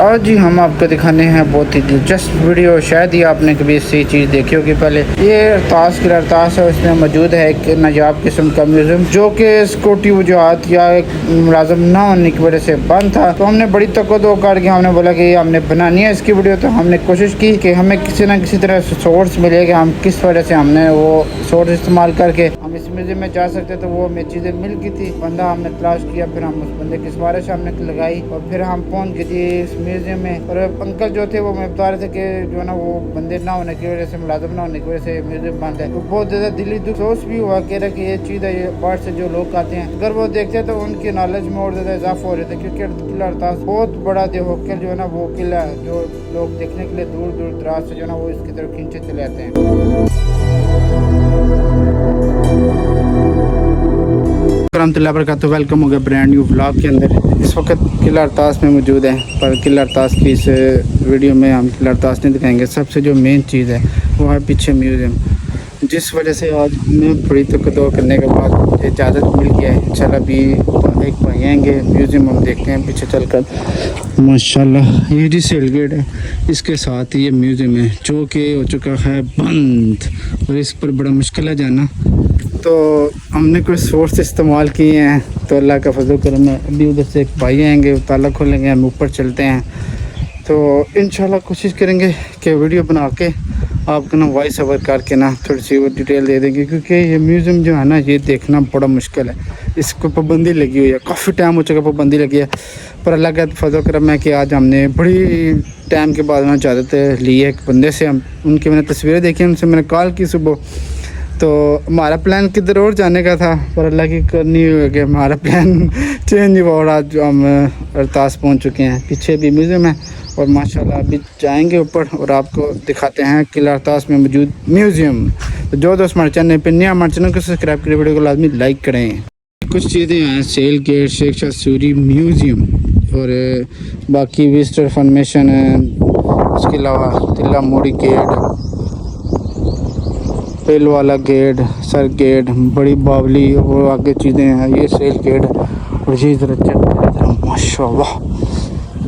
आज जी हम आपको दिखाने हैं बहुत ही दिलचस्प वीडियो। शायद ही आपने कभी इससे चीज़ देखी होगी पहले। ये अरतास किला अरतास है, उसमें मौजूद है एक नायाब किस्म का म्यूजियम जो कि सिक्योरिटी वजूहत या एक मुलाजम ना होने की वजह से बंद था। तो हमने बड़ी तकदो करके हमने बोला कि हमने बनानी है इसकी वीडियो। तो हमने कोशिश की कि हमें किसी न किसी तरह सोर्स मिलेगा, हम किस वजह से हमने वो सोर्स इस्तेमाल करके हम इस म्यूजियम में जा सकते। तो वो हमें चीज़ें मिल गई थी, बंदा हमने तलाश किया, फिर हम उस बंदे की सिफारिश हमने लगाई और फिर हम पहुँच गए थी इस म्यूजियम में। और अंकल जो थे वो मैं बता रहे थे कि जो है ना वो बंदे ना होने की वजह से, मुलाजम ना होने की वजह से म्यूजियम बंद है। तो बहुत ज़्यादा दिली दुख भी हुआ कह रहा कि ये चीज़ है, ये बाहर से जो लोग आते हैं अगर वो देखते हैं तो उनकी नॉलेज में और ज़्यादा इजाफा हो रहा था। क्योंकि किला अरतास बहुत बड़ा देहोकल जो है ना वो किला है जो लोग देखने के लिए दूर दूर दराज से जो है ना वो इसकी तरफ खींचे चले आते हैं। तो वेलकम हो गया ब्रांड न्यू व्लॉग के अंदर। इस वक्त किला अरतास में मौजूद है, पर किला अरतास की इस वीडियो में हम किला अरतास नहीं दिखाएंगे। सबसे जो मेन चीज़ है वो है पीछे म्यूज़ियम, जिस वजह से आज हमें बड़ी तकदो करने के बाद इजाज़त मिल गया है। इंशाल्लाह भी एक भाई आएंगे, म्यूज़ियम हम देखते हैं पीछे चलकर। माशाल्लाह ये जी सेल गेट है, इसके साथ ही ये म्यूज़ियम है जो कि हो चुका है बंद और इस पर बड़ा मुश्किल है जाना। तो हमने कुछ सोर्स इस्तेमाल किए हैं, तो अल्लाह का फजल करम है। अभी उधर से एक भाई आएंगे, ताला खोलेंगे, हम ऊपर चलते हैं। तो इंशाल्लाह कोशिश करेंगे कि वीडियो बना के आपको ना वॉइस ओवर करके ना थोड़ी सी वो डिटेल दे देंगे। क्योंकि ये म्यूज़ियम जो है ना ये देखना बड़ा मुश्किल है, इसको पाबंदी लगी हुई है, काफ़ी टाइम हो चुका पाबंदी लगी है। पर अल्लाह का फजल करम है कि आज हमने बड़ी टाइम के बाद ना इजाज़त ली है एक बंदे से। हम उनकी मैंने तस्वीरें देखी, उनसे मैंने कॉल की सुबह। तो हमारा प्लान किधर और जाने का था, पर अल्लाह की करनी हुई कि हमारा प्लान चेंज हुआ और आज हम अरतास पहुंच चुके हैं। पीछे भी म्यूज़ियम है और माशाल्लाह अभी जाएंगे ऊपर और आपको दिखाते हैं किला अरतास में मौजूद म्यूज़ियम। तो जो दोस्त हमारे चैनल पर नया, हमारे चैनल को सब्सक्राइब करें, वीडियो को लाजमी लाइक करें। कुछ चीज़ें हैं, सेल गेट, शेख शाह सूरी म्यूज़ियम और बाकी विजिटर इन्फॉर्मेशन है। उसके अलावा तिल्ला मोड़ी गेट, पेल वाला गेट, सर गेट, बड़ी बावली और आगे चीज़ें हैं। ये सेल गेट और ये इधर चेक, माशाल्लाह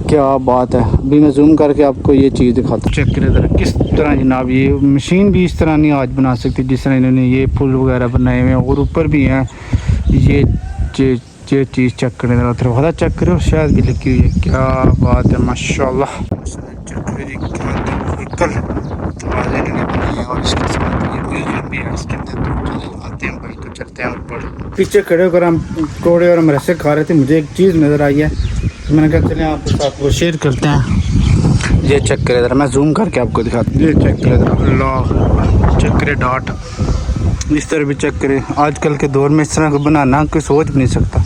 क्या बात है। अभी मैं जूम करके आपको ये चीज़ दिखाता हूँ। चेक करें इधर किस तरह जनाब, ये मशीन भी इस तरह नहीं आज बना सकती जिस तरह इन्होंने ये फूल वगैरह बनाए हुए हैं। और ऊपर भी हैं ये चीज़ चेक करें, दरवाज़ा चेक करें और शायद भी लिखी हुई है। क्या बात है माशाल्लाह। और इसके साथ ये म्यूज़ियम भी है, इसके अंदर तो आते हैं भाई। तो चलते हैं ऊपर। पीछे खड़े होकर हम कोड़े और हम रस्से खा रहे थे, मुझे एक चीज़ नज़र आई है तो मैंने कहा चलें आपके साथ वो शेयर करते हैं। ये चेक करें ज़रा, मैं जूम करके आपको दिखाता हूँ। ये चेक करें ज़रा, अल्लाह चेक करें डॉट, इस तरह भी चेक करें। आजकल के दौर में इस तरह को बनाना कोई सोच भी नहीं सकता।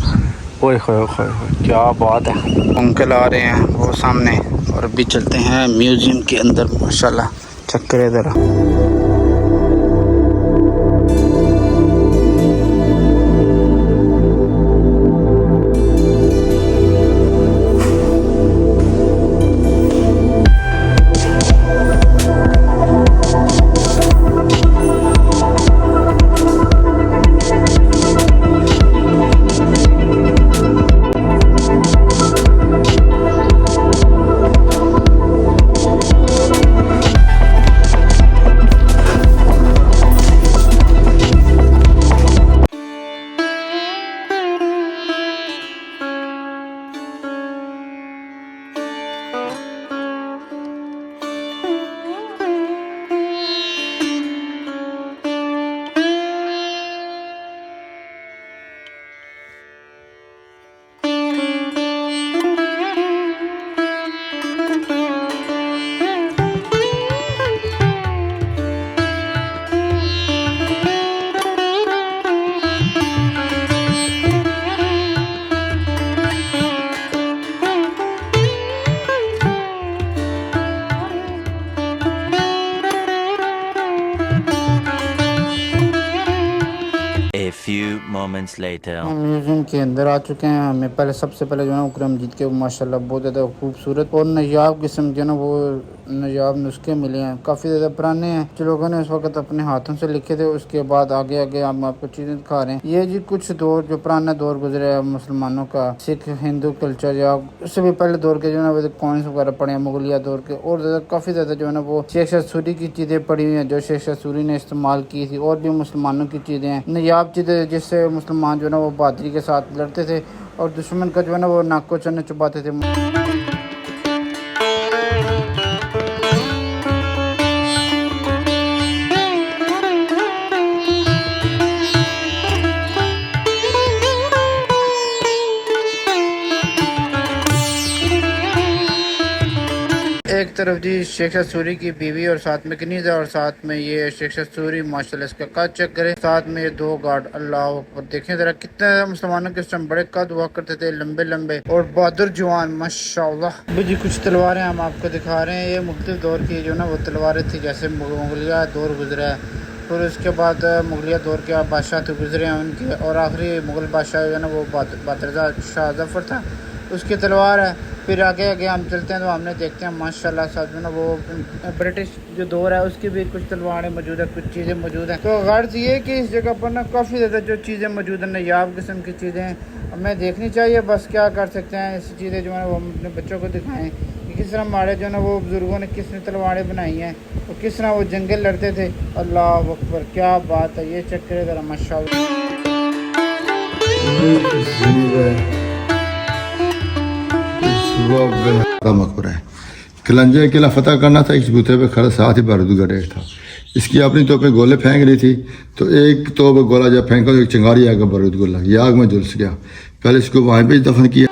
ओए खोए खोए क्या बात है। अंकल आ रहे हैं वो सामने और अभी चलते हैं म्यूज़ियम के अंदर। माशाल्लाह चेक करें ज़रा। A few moments later. हम म्यूज़ियम के अंदर आ चुके हैं। हमें पहले सबसे पहले जो है ना उकरम जीत के माशाल्लाह बहुत ज़्यादा खूबसूरत और नायाब किस्म जो है ना वो नायाब नुस्खे मिले हैं, काफ़ी ज़्यादा पुराने हैं जो लोगों ने उस वक्त अपने हाथों से लिखे थे। उसके बाद आगे आगे हम आपको चीज़ें दिखा रहे हैं। ये जी कुछ दौर जो पुराना दौर गुजरा है मुसलमानों का, सिख हिंदू कल्चर या उससे भी पहले दौर के जो है ना कॉइन्स वगैरह पड़े हैं मुगलिया दौर के, और काफ़ी ज़्यादा जो है ना वो शेख शाह सूरी की चीज़ें पड़ी हुई हैं जो शेख शाह सूरी ने इस्तेमाल की थी। और भी मुसलमानों की चीज़ें हैं, नायाब चीज़ें जिससे मुसलमान जो है ना वो बहादुरी के साथ लड़ते थे और दुश्मन का जो है ना वो नाको चने चुबाते थे। एक तरफ जी शेख शाह सूरी की बीवी और साथ में कनीज़ा और साथ में ये शेख शाह सूरी माशाल्लाह इसका कद चेक करे, साथ में ये दो गार्ड। अल्लाह अकबर, देखें जरा कितने मुसलमानों के उस टाइम बड़े कद हुआ करते थे, लंबे लंबे और बहादुर जवान माशाल्लाह। जी कुछ तलवारें हम आपको दिखा रहे हैं, ये मुख्तलिफ दौर की जो ना वो तलवारें थी, जैसे मुगलिया दौर गुजरा है, फिर उसके बाद मुगलिया दौर के बादशाह तो गुजरे हैं उनके, और आखिरी मुगल बादशाह जो है ना वो बहादुर शाह जफर था, उसकी तलवार है। फिर आगे आगे हम चलते हैं तो हमने देखते हैं माशाल्लाह साथ में ना वो ब्रिटिश जो दौर है उसकी भी कुछ तलवारें मौजूद है, कुछ चीज़ें मौजूद हैं। तो गर्ज ये कि इस जगह पर ना काफ़ी ज़्यादा जो चीज़ें मौजूद हैं नायाब किस्म की चीज़ें हमें देखनी चाहिए। बस क्या कर सकते हैं, ऐसी चीज़ें जो है वो हम अपने बच्चों को दिखाएँ कि किस तरह हमारे जो है ना वो बुज़ुर्गों ने किस तलवारें बनाई हैं और किस तरह वो जंगल लड़ते थे। अल्लाह अकबर, क्या बात है, ये चेक करे ज़रा माशाल्लाह। मकबरा है। कलंजे किला फतह करना था, इस बूते पे खड़ा साथ ही बारूद का ढेर था। इसकी अपनी तोप पे गोले फेंक रही थी, तो एक तोप गोला जब फेंका तो एक चिंगारी आग बारूद गोला ये आग में झुलस गया। पहले इसको वहीं पे दफन किया।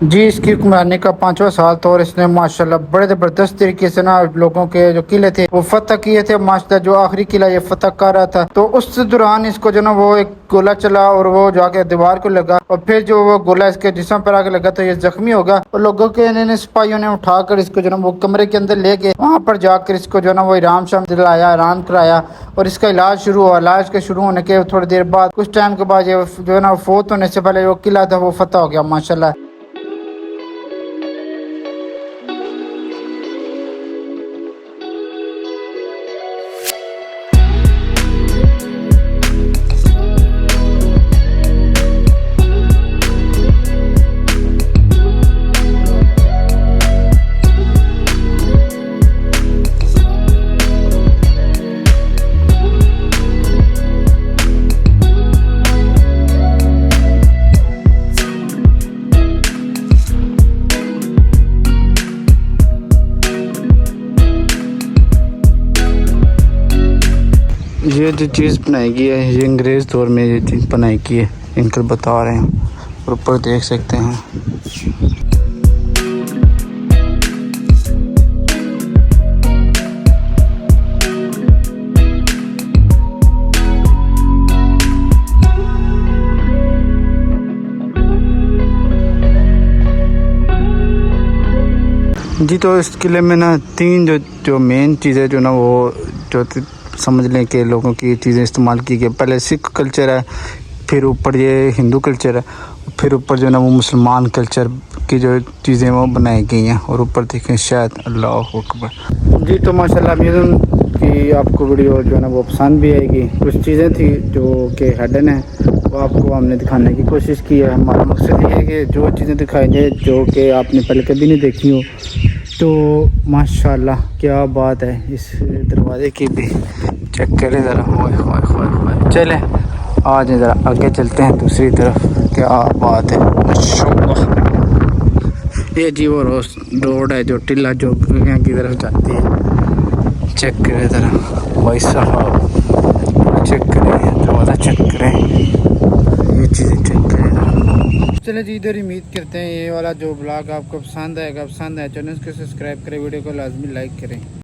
जी इसकी हुक्मरानी का 5वां साल था और इसने माशाल्लाह बड़े ज़बरदस्त तरीके से ना लोगों के जो किले थे वो फतह किए थे। माशाल्लाह जो आखिरी किला ये फतह कर रहा था तो उस दौरान इसको जो ना वो एक गोला चला और वो जाके दीवार को लगा और फिर जो वो गोला इसके जिस्म पर आके लगा तो ये जख्मी हो गया और लोगों के इन्होंने सिपाहियों ने उठाकर इसको जो ना वो कमरे के अंदर ले गए। वहाँ पर जाकर इसको जो ना वो आराम शाम दिलाया, आराम कराया और इसका इलाज शुरू हुआ। इलाज के शुरू होने के थोड़ी देर बाद कुछ टाइम के बाद ये जो है ना फोत होने से पहले जो किला था वो फतह हो गया माशाल्लाह। ये जो चीज़ बनाई गई है ये अंग्रेज़ दौर में ये चीज़ बनाई गई है, अंकल बता रहे हैं और ऊपर देख सकते हैं। जी तो इस किले में ना तीन जो मेन चीज़ें जो ना वो जो समझ लें कि लोगों की चीज़ें इस्तेमाल की गई। पहले सिख कल्चर है, फिर ऊपर ये हिंदू कल्चर है, फिर ऊपर जो ना वो मुसलमान कल्चर की जो चीज़ें वो बनाई गई हैं और ऊपर देखें शायद। अल्लाह अकबर। जी तो माशाल्लाह उम्मीद कि आपको वीडियो जो है ना वो पसंद भी आएगी। कुछ चीज़ें थी जो कि हिडन है वो आपको हमने दिखाने की कोशिश की है। हमारा मकसद ये है कि जो चीज़ें दिखाई जाए जो कि आपने पहले कभी नहीं देखी हो। तो माशाल्लाह क्या बात है, इस दरवाज़े की भी चेक करें ज़रा। चलें आ जाए ज़रा आगे चलते हैं दूसरी तरफ। क्या बात है माशाल्लाह। ये जी वो रोड है जो टिल्ला जो यहाँ की तरफ जाती है। चेक करें ज़रा भाई साहब, चेक करें थोड़ा चेक करें ये चीज़ें चेक करें। चले जी इधर उम्मीद करते हैं ये वाला जो ब्लॉग आपको पसंद आएगा। पसंद आए चैनल को सब्सक्राइब करें, वीडियो को लाजमी लाइक करें।